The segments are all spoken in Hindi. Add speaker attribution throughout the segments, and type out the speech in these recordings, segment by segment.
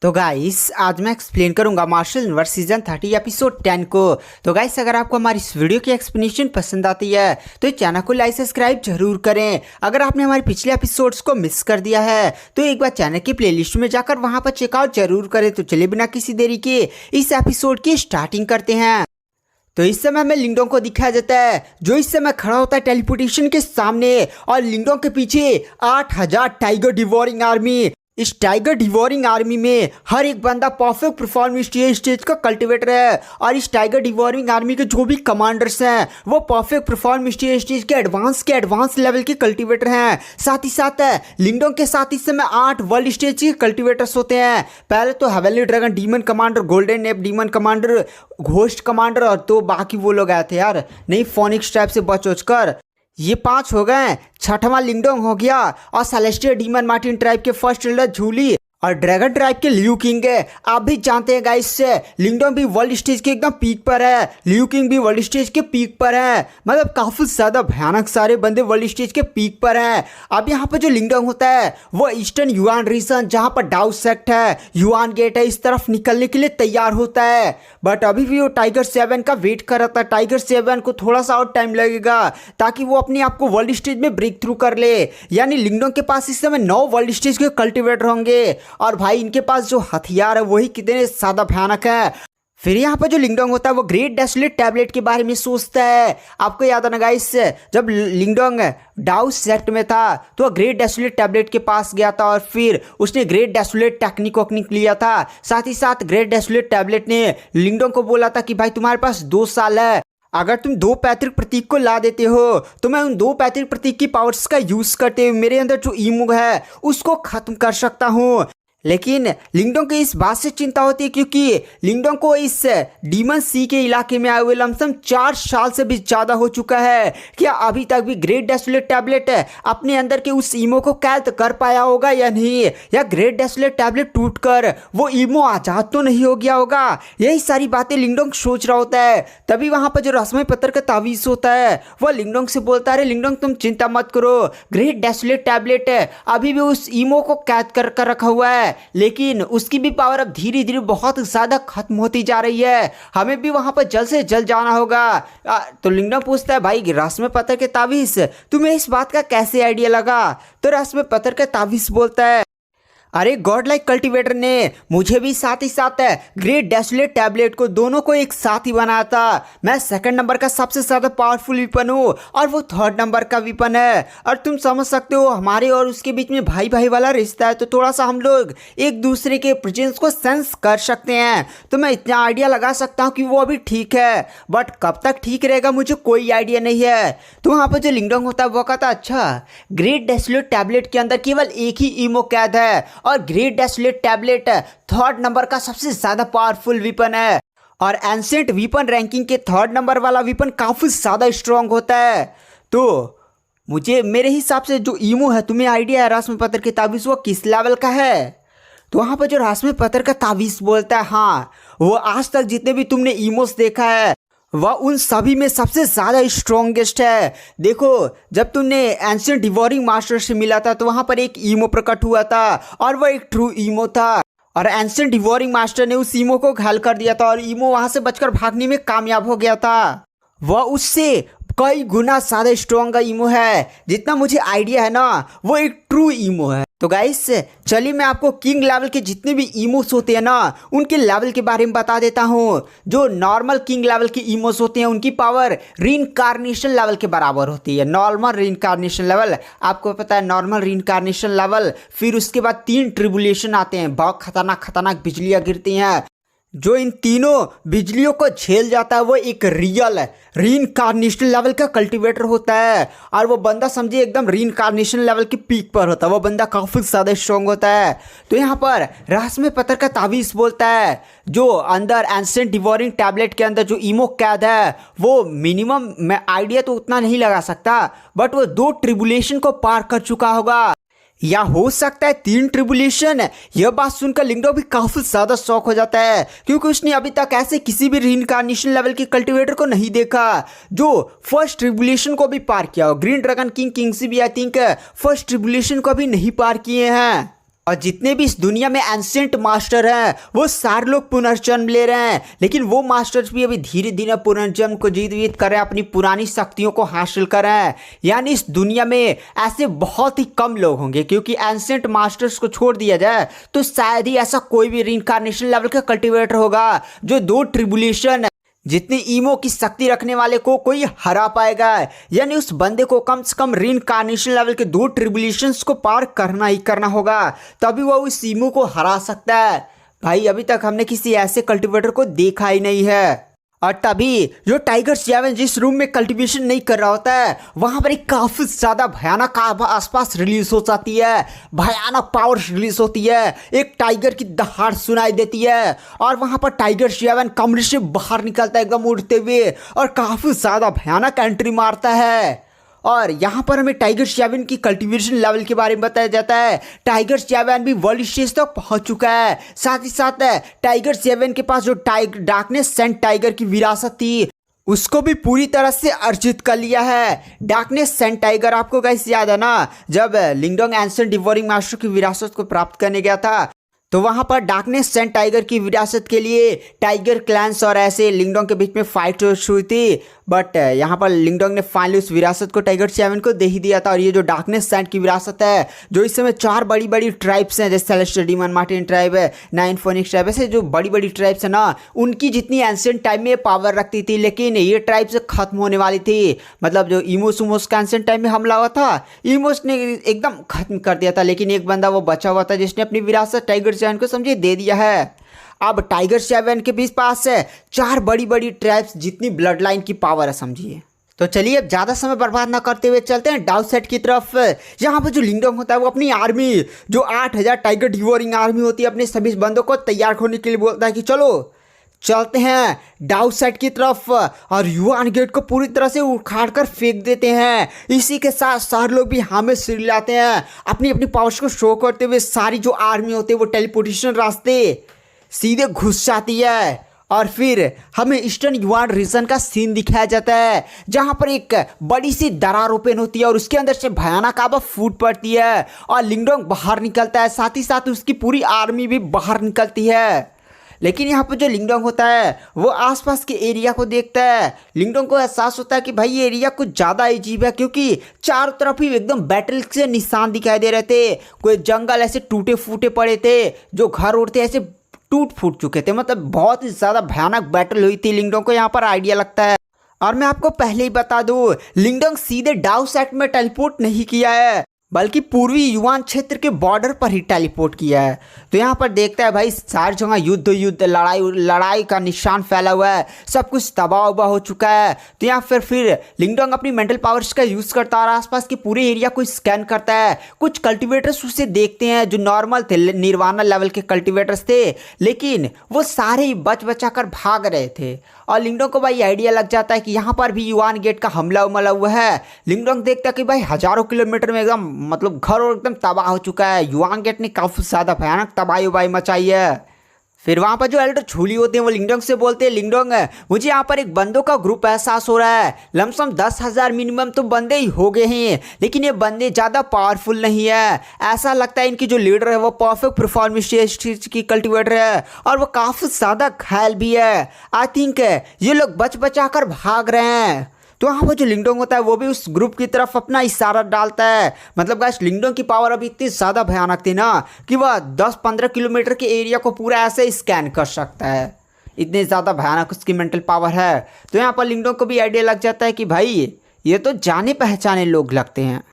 Speaker 1: तो गाइस आज मैं एक्सप्लेन करूंगा मार्शल यूनिवर्स सीजन 30 एपिसोड 10 को। तो गाइस अगर आपको हमारी इस वीडियो की एक्सप्लेनेशन पसंद आती है तो चैनल को लाइक सब्सक्राइब जरूर करें। अगर आपने हमारे पिछले एपिसोड्स को मिस कर दिया है तो एक बार चैनल की प्लेलिस्ट में जाकर वहां पर चेकआउट जरूर करें। तो चलिए बिना किसी देरी के इस एपिसोड की स्टार्टिंग करते हैं। तो इस समय हमें लिंगडोंग को दिखाया जाता है जो इस समय खड़ा होता है टेलीपोर्टेशन के सामने, और लिंगडोंग के पीछे 8000 टाइगर डिवोरिंग आर्मी। इस टाइगर डिवोरिंग आर्मी में हर एक बंदा परफेक्ट परफॉर्मेंस स्टेज का कल्टिवेटर है, और इस टाइगर डिवोरिंग आर्मी के जो भी कमांडर्स हैं वो परफेक्ट परफॉर्मेंस स्टेज के एडवांस लेवल के कल्टिवेटर हैं। साथ ही साथ लिंगडोंग के साथ इस समय 8 वर्ल्ड स्टेज के कल्टिवेटर्स होते हैं। पहले तो heavenly dragon demon commander, golden nap demon commander, ghost commander, और तो बाकी वो लोग आए थे यार नहीं फोनिक्स टाइप से बच कर। ये 5 हो गए। छठवां लिंगडोंग हो गया, और सेलेस्टियल डीमन मार्टिन ट्राइब के फर्स्ट लीडर झूली, और ड्रैगन ट्राइब के लियू किंग है। आप भी जानते हैं गाइस से लिंगडोंग भी वर्ल्ड स्टेज के एकदम पीक पर है, लियू किंग भी वर्ल्ड स्टेज के पीक पर है। मतलब काफी ज्यादा भयानक सारे बंदे वर्ल्ड स्टेज के पीक पर हैं। अब यहाँ पर जो लिंगडोंग होता है वो ईस्टर्न युआन रीजन जहाँ पर डाउ सेक्ट है, युआन गेट है, इस तरफ निकलने के लिए तैयार होता है। बट अभी भी वो टाइगर 7 का वेट कर रहा था। टाइगर 7 को थोड़ा सा और टाइम लगेगा ताकि वो अपने आप को वर्ल्ड स्टेज में ब्रेक थ्रू कर ले। यानी लिंगडोंग के पास इस समय 9 वर्ल्ड स्टेज के कल्टिवेटर होंगे, और भाई इनके पास जो हथियार है वही कितने ज्यादा भयानक है। फिर यहाँ पर जो लिंगडोंग होता है वो ग्रेट डेसोलेट टैबलेट के बारे में सोचता है। आपको याद है ना गाइस, जब लिंगडोंग डाउ सेक्ट में था तो वह ग्रेट डेसोलेट टैबलेट के पास गया था, और फिर उसने ग्रेट डेसोलेट टेक्निक लिया था। साथ ही साथ ग्रेट डेसोलेट टैबलेट ने लिंगडोंग को बोला था कि भाई तुम्हारे पास 2 साल है, अगर तुम 2 पैतृक प्रतीक को ला देते हो तो मैं उन 2 पैतृक प्रतीक की पावर्स का यूज करते हुए मेरे अंदर जो ईमुग है उसको खत्म कर सकता हूँ। लेकिन लिंगडोंग को इस बात से चिंता होती है क्योंकि लिंगडोंग को इस डीमन सी के इलाके में आए हुए लमसम 4 साल से भी ज़्यादा हो चुका है। क्या अभी तक भी ग्रेट डेसोलेट टैबलेट अपने अंदर के उस ईमो को कैद कर पाया होगा या नहीं, या ग्रेट डेसोलेट टैबलेट टूटकर वो ईमो आजाद तो नहीं हो गया होगा। यही सारी बातें लिंगडोंग सोच रहा होता है। तभी वहाँ पर जो रस्म पत्थर का तावीज़ होता है वह लिंगडोंग से बोलता है, अरे लिंगडोंग तुम चिंता मत करो, ग्रेट डेसोलेट टैबलेट अभी भी उस ईमो को कैद कर रखा हुआ है, लेकिन उसकी भी पावर अब धीरे धीरे बहुत ज़्यादा खत्म होती जा रही है, हमें भी वहाँ पर जल्द से जल्द जाना होगा। तो लिंगडोंग पूछता है, भाई रस्म पत्थर के तावीज़ तुम्हें इस बात का कैसे आइडिया लगा? तो रस्म पत्थर का तावीज़ बोलता है, अरे गॉड लाइक कल्टिवेटर ने मुझे भी साथ ही साथ ग्रेट डेसोलेट टैबलेट को दोनों को एक साथ ही बनाया था। मैं 2nd नंबर का सबसे ज़्यादा पावरफुल वीपन हूँ और वो 3rd नंबर का वीपन है। और तुम समझ सकते हो हमारे और उसके बीच में भाई भाई वाला रिश्ता है, तो थोड़ा सा हम लोग एक दूसरे के प्रेजेंस को सेंस कर सकते हैं। तो मैं इतना आइडिया लगा सकता हूँ कि वो अभी ठीक है, बट कब तक ठीक रहेगा मुझे कोई आइडिया नहीं है। तो वहाँ पर जो लिंगडोंग होता है वो कहता है, अच्छा ग्रेट डेसोलेट टैबलेट के अंदर केवल एक ही ईमो कैद है, और great desolate tablet 3rd number का सबसे ज्यादा पावरफुल वीपन है, और एंशिएंट वीपन रैंकिंग के 3rd नंबर वाला वीपन काफी ज्यादा स्ट्रांग होता है। तो मुझे मेरे हिसाब से जो ईमो है, तुम्हें आइडिया है रस्म पत्थर के ताबीज़ वो किस लेवल का है? तो वहाँ पर जो रस्म पत्थर का ताबीज़ बोलता है, हाँ वो आज तक जितने भी तुमने ईमोस देखा है वह उन सभी में सबसे ज़्यादा स्ट्रॉन्गेस्ट है। देखो जब तुमने एंशिएंट डिवोरिंग मास्टर से मिला था तो वहाँ पर एक ईमो प्रकट हुआ था, और वह एक ट्रू ईमो था, और एंशिएंट डिवोरिंग मास्टर ने उस ईमो को घायल कर दिया था, और ईमो वहाँ से बचकर भागने में कामयाब हो गया था। वह उससे कई गुना ज़्यादा स्ट्रॉन्ग ईमो है। जितना मुझे आइडिया है ना वो एक ट्रू ईमो है। तो गाइस चलिए मैं आपको किंग लेवल के जितने भी ईमोस होते हैं ना उनके लेवल के बारे में बता देता हूँ। जो नॉर्मल किंग लेवल के ईमोस होते हैं उनकी पावर रीइंकार्नेशन लेवल के बराबर होती है। नॉर्मल रीइंकार्नेशन लेवल आपको पता है, नॉर्मल रीइंकार्नेशन लेवल, फिर उसके बाद 3 ट्रिबुलेशन आते हैं, बहुत खतरनाक बिजलियाँ गिरती हैं। जो इन तीनों बिजलियों को झेल जाता है वो एक रियल रीइंकार्नेशन लेवल का कल्टिवेटर होता है, और वो बंदा समझिए एकदम रीइंकार्नेशन लेवल की पीक पर होता है। वो बंदा काफ़ी ज़्यादा स्ट्रॉन्ग होता है। तो यहाँ पर रहस्यमय पत्थर का तावीज़ बोलता है, जो अंदर एंशिएंट डिवोरिंग टैबलेट के अंदर जो ईमो कैद है वो मिनिमम, मैं आइडिया तो उतना नहीं लगा सकता, बट वो 2 ट्रिबुलेशन को पार कर चुका होगा, या हो सकता है 3 ट्रिबुलेशन। यह बात सुनकर लिंगडोंग भी काफी ज्यादा शॉक हो जाता है क्योंकि उसने अभी तक ऐसे किसी भी रीइंकार्नेशन लेवल के कल्टिवेटर को नहीं देखा जो फर्स्ट ट्रिबुलेशन को भी पार किया हो। ग्रीन ड्रैगन किंग किंगसी भी आई थिंक फर्स्ट ट्रिबुलेशन को भी नहीं पार किए हैं। और जितने भी इस दुनिया में एंशिएंट मास्टर हैं वो सारे लोग पुनर्जन्म ले रहे हैं, लेकिन वो मास्टर्स भी अभी धीरे धीरे पुनर्जन्म को जीवित कर रहे हैं, अपनी पुरानी शक्तियों को हासिल कर रहे हैं। यानी इस दुनिया में ऐसे बहुत ही कम लोग होंगे, क्योंकि एंशिएंट मास्टर्स को छोड़ दिया जाए तो शायद ही ऐसा कोई भी रीइंकार्नेशन लेवल का कल्टिवेटर होगा जो 2 ट्रिबुलेशन जितनी ईमो की शक्ति रखने वाले को कोई हरा पाएगा। यानी उस बंदे को कम से कम रीइंकार्नेशन लेवल के 2 ट्रिबुलेशंस को पार करना ही करना होगा, तभी वो उस ईमो को हरा सकता है। भाई अभी तक हमने किसी ऐसे कल्टिवेटर को देखा ही नहीं है। और तभी जो टाइगर 7 जिस रूम में कल्टीवेशन नहीं कर रहा होता है वहां पर एक काफी ज्यादा भयानक आसपास रिलीज हो जाती है, भयानक पावर रिलीज होती है, एक टाइगर की दहाड़ सुनाई देती है और वहां पर टाइगर 7 कमरे से बाहर निकलता है एकदम उड़ते हुए और काफी ज्यादा भयानक एंट्री मारता है। और यहाँ पर हमें टाइगर 7 की कल्टीवेशन लेवल के बारे में बताया जाता है। टाइगर 7 भी वर्ल्ड स्टेज तक पहुँच चुका है। साथ ही साथ टाइगर 7 के पास जो डार्कनेस सेंट टाइगर की विरासत थी उसको भी पूरी तरह से अर्जित कर लिया है। डार्कनेस सेंट टाइगर आपको गाइस याद है ना, जब लिंगडोंग एंशिएंट डिवोरिंग मास्टर की विरासत को प्राप्त करने गया था तो वहां पर डार्कनेस सेंट टाइगर की विरासत के लिए टाइगर क्लैंस और ऐसे लिंगडोंग के बीच में फाइट हुई थी, बट यहाँ पर लिंगडोंग ने फाइनली उस विरासत को टाइगर 7 को दे ही दिया था। और ये जो डार्कनेस सेंट की विरासत है जो इस समय 4 बड़ी बड़ी ट्राइब्स हैं, जैसे सेलेस्टियल डीमन मार्टिन ट्राइब है, 9 फोनिक्स ट्राइब, ऐसे जो बड़ी बड़ी ट्राइब्स है ना उनकी जितनी एंशिएंट टाइम में पावर रखती थी, लेकिन ये ट्राइब्स खत्म होने वाली थी। मतलब जो इमोस उमोस का एंशिएंट टाइम में हमला हुआ था इमोस ने एकदम खत्म कर दिया था, लेकिन एक बंदा वो बचा हुआ था जिसने अपनी विरासत टाइगर 7 को समझे दे दिया है। अब टाइगर 7 के बीच पास है 4 बड़ी बड़ी ट्राइब्स जितनी ब्लड लाइन की पावर है समझिए। तो चलिए अब ज़्यादा समय बर्बाद ना करते हुए चलते हैं डाउ सेट की तरफ। यहाँ पर जो लिंगडोंग होता है वो अपनी आर्मी जो 8000 टाइगर डिवोरिंग आर्मी होती है अपने सभी बंदों को तैयार होने के लिए बोलता है कि चलो चलते हैं डाउ सेट की तरफ, और युआन गेट को पूरी तरह से उखाड़ कर फेंक देते हैं। इसी के साथ सारे लोग भी हमें सिर लाते हैं, अपनी अपनी पावर्स को शो करते हुए सारी जो आर्मी होती है वो टेलीपोर्टेशन रास्ते सीधे घुस जाती है। और फिर हमें ईस्टर्न युआन रीजन का सीन दिखाया जाता है जहां पर एक बड़ी सी दरार ओपन होती है और उसके अंदर से भयानक आवा फूट पड़ती है और लिंगडोंग बाहर निकलता है, साथ ही साथ उसकी पूरी आर्मी भी बाहर निकलती है। लेकिन यहाँ पर जो लिंगडोंग होता है वो आसपास के एरिया को देखता है। लिंगडोंग को एहसास होता है कि भाई ये एरिया कुछ ज़्यादा अजीब है, क्योंकि चारों तरफ ही एकदम बैटल के निशान दिखाई दे रहे थे। कोई जंगल ऐसे टूटे फूटे पड़े थे, जो घर उड़ते ऐसे टूट फूट चुके थे, मतलब बहुत ही ज़्यादा भयानक बैटल हुई थी। लिंगडोंग को यहाँ पर आइडिया लगता है। और मैं आपको पहले ही बता दूँ लिंगडोंग सीधे डाउ सेट में टेलीपोर्ट नहीं किया है, बल्कि पूर्वी युआन क्षेत्र के बॉर्डर पर ही टेलीपोर्ट किया है। तो यहाँ पर देखता है भाई सारी जगह युद्ध लड़ाई का निशान फैला हुआ है, सब कुछ तबाह उबाह हो चुका है। तो यहाँ फिर लिंगडोंग अपनी मेंटल पावर्स का यूज़ करता है और आसपास के पूरे एरिया को स्कैन करता है। कुछ कल्टिवेटर्स उसे देखते हैं जो नॉर्मल थे, निर्वाणा लेवल के कल्टिवेटर्स थे, लेकिन वो सारे ही बचा कर भाग रहे थे। और लिंगडोंग को भाई आइडिया लग जाता है कि यहाँ पर भी युआन गेट का हमला उमला हुआ है। लिंगडोंग देखता है कि भाई हजारों किलोमीटर में एकदम मतलब घर और एकदम तबाह हो चुका है। युआन गेट ने काफ़ी ज़्यादा भयानक तबाही उबाही मचाई है। फिर वहाँ पर जो एल्डर छूली होते हैं वो लिंगडोंग से बोलते हैं, लिंगडोंग मुझे यहाँ पर एक बंदों का ग्रुप एहसास हो रहा है, लमसम 10,000 मिनिमम तो बंदे ही हो गए हैं, लेकिन ये बंदे ज़्यादा पावरफुल नहीं है। ऐसा लगता है इनकी जो लीडर है वो परफेक्ट परफॉर्मेंस की कल्टिवेटर है और वो काफ़ी ज़्यादा घायल भी है। आई थिंक ये लोग बचा कर भाग रहे हैं। तो वहाँ पर जो लिंगडोंग होता है वो भी उस ग्रुप की तरफ अपना इशारा डालता है। मतलब गाइस लिंगडोंग की पावर अभी इतनी ज़्यादा भयानक थी ना कि वह 10-15 किलोमीटर के एरिया को पूरा ऐसे स्कैन कर सकता है, इतनी ज़्यादा भयानक उसकी मेंटल पावर है। तो यहाँ पर लिंगडोंग को भी आइडिया लग जाता है कि भाई ये तो जाने पहचाने लोग लगते हैं।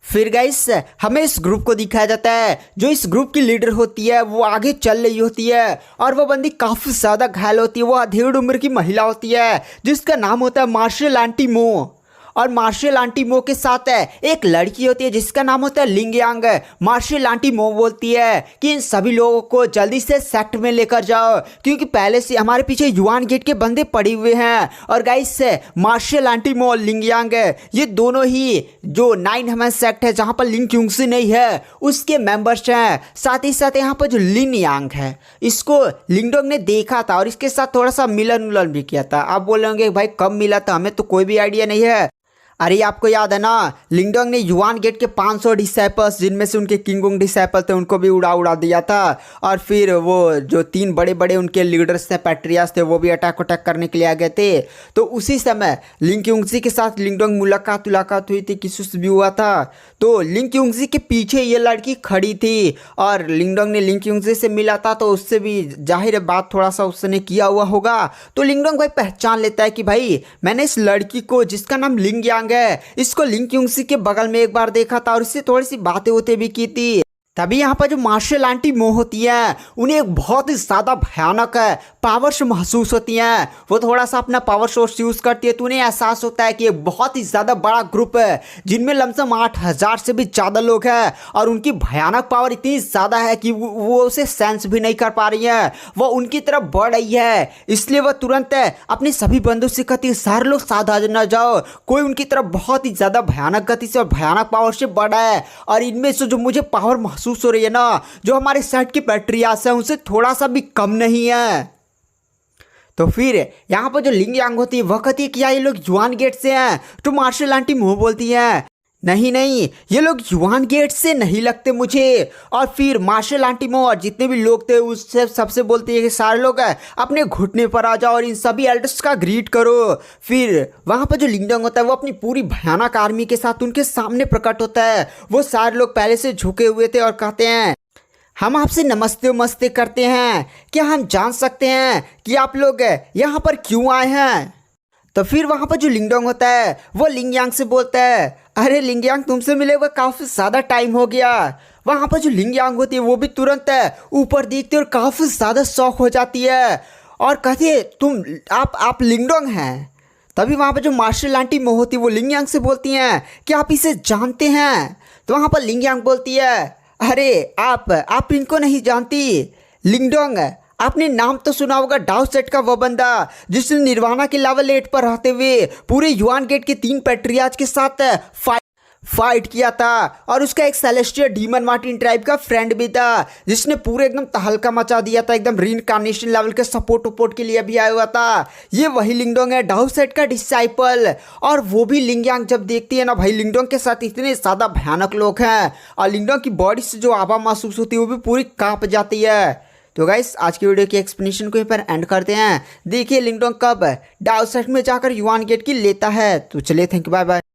Speaker 1: फिर गाइस हमें इस ग्रुप को दिखाया जाता है, जो इस ग्रुप की लीडर होती है वो आगे चल रही होती है और वो बंदी काफ़ी ज़्यादा घायल होती है। वो अधेड़ उम्र की महिला होती है जिसका नाम होता है मार्शल आंटी मो। और मार्शल आंटी मो के साथ एक लड़की होती है जिसका नाम होता है लिंग यांग। मार्शल आंटी मो बोलती है कि इन सभी लोगों को जल्दी से सेक्ट में लेकर जाओ, क्योंकि पहले से हमारे पीछे युआन गेट के बंदे पड़े हुए हैं। और गाइस मार्शल आंटी मो और लिंग यांग ये दोनों ही जो 9 ह्यूमन सेक्ट है जहाँ पर लिंग क्यूंगसी नहीं है उसके मेंबर्स हैं। साथ ही साथ यहाँ पर जो लिन यांग है इसको लिंगडोंग ने देखा था और इसके साथ थोड़ा सा मिलन उलन भी किया था। आप बोलेंगे भाई कब मिला था, हमें तो कोई भी आइडिया नहीं है। अरे आपको याद है ना, लिंगडोंग ने युआन गेट के 500 डिसाइपल्स जिनमें से उनके किंगोंग डिसाइपल थे उनको भी उड़ा दिया था। और फिर वो जो 3 बड़े बड़े उनके लीडर्स थे, पैट्रियास थे, वो भी अटैक करने के लिए आ गए थे। तो उसी समय लिंग क्यूंगजी के साथ लिंगडोंग मुलाकात हुई थी, किसुस भी हुआ था। तो लिंग क्यूंगजी के पीछे ये लड़की खड़ी थी और लिंगडोंग ने लिंग क्यूंगजी से मिला था, तो उससे भी जाहिर है बात थोड़ा सा उसने किया हुआ होगा। तो लिंगडोंग भाई पहचान लेता है कि भाई मैंने इस लड़की को जिसका नाम लिंग यांग है, इसको लिंग क्यूंगजी के बगल में एक बार देखा था और इससे थोड़ी सी बातें होते भी की थी। तभी यहाँ पर जो मार्शल आंटी मो होती हैं उन्हें एक बहुत ही ज़्यादा भयानक पावर्स महसूस होती हैं। वो थोड़ा सा अपना पावर सोर्स यूज़ करती है तो उन्हें एहसास होता है कि एक बहुत ही ज़्यादा बड़ा ग्रुप है जिनमें लमसम 8000 से भी ज़्यादा लोग हैं और उनकी भयानक पावर इतनी ज़्यादा है कि वो उसे सेंस भी नहीं कर पा रही है, वो उनकी तरफ बढ़ रही है। इसलिए वह तुरंत अपने सभी बंदों से कहती है सारे लोग सावधान न जाओ, कोई उनकी तरफ बहुत ही ज़्यादा भयानक गति से और भयानक पावर से बढ़ा है और इनमें से जो मुझे पावर महसूस हो रही है ना, जो हमारे सेट की बैटरियास है उनसे थोड़ा सा भी कम नहीं है। तो फिर यहाँ पर जो लिंग यांग होती है वह कहती है कि यार ये लोग युआन गेट से हैं। तो मार्शल आंटी मुँह बोलती है नहीं नहीं, ये लोग युआन गेट से नहीं लगते मुझे। और फिर मार्शल आंटी मो और जितने भी लोग थे उससे सबसे बोलती है कि सारे लोग अपने घुटने पर आ जाओ और इन सभी एल्डर्स का ग्रीट करो। फिर वहाँ पर जो लिंगडोंग होता है वो अपनी पूरी भयानक आर्मी के साथ उनके सामने प्रकट होता है। वो सारे लोग पहले से झुके हुए थे और कहते हैं हम आपसे नमस्ते मस्ते करते हैं, क्या हम जान सकते हैं कि आप लोग यहाँ पर क्यों आए हैं। तो फिर वहाँ पर जो लिंगडोंग होता है वो लिंग यांग से बोलता है अरे लिंग यांग तुमसे मिले हुए काफ़ी ज़्यादा टाइम हो गया। वहाँ पर जो लिंग यांग होती है वो भी तुरंत ऊपर देखती है और काफ़ी ज़्यादा शौक हो जाती है और कहती है तुम आप लिंगडोंग हैं। तभी वहाँ पर जो मार्शल आंटी मो होती है वो लिंग यांग से बोलती हैं कि आप इसे जानते हैं। तो वहाँ पर लिंग यांग बोलती है अरे आप इनको नहीं जानती लिंगडोंग, आपने नाम तो सुना होगा डाउ सेट का, वो बंदा जिसने निर्वाणा के लेवल 8 पर रहते हुए पूरे युआन गेट के 3 पैट्रियाज के साथ फाइट किया था और उसका एक सेलेस्टियल डीमन मार्टिन ट्राइब का फ्रेंड भी था जिसने पूरे एकदम तहलका मचा दिया था, एकदम रीइंकार्नेशन लेवल के सपोर्ट के लिए भी आया हुआ था। ये वही लिंगडोंग है, डाउ सेट का डिसाइपल। और वो भी लिंग यांग जब देखती है ना भाई लिंगडोंग के साथ इतने ज़्यादा भयानक लोग हैं और लिंगडोंग की बॉडी से जो आभा महसूस होती है वो भी पूरी काँप जाती है। तो गाइस आज की वीडियो की एक्सप्लेनेशन को यहीं पर एंड करते हैं। देखिए लिंगडोंग कब डाउ सेट में जाकर युआन गेट की लेता है। तो चलिए थैंक यू, बाय बाय।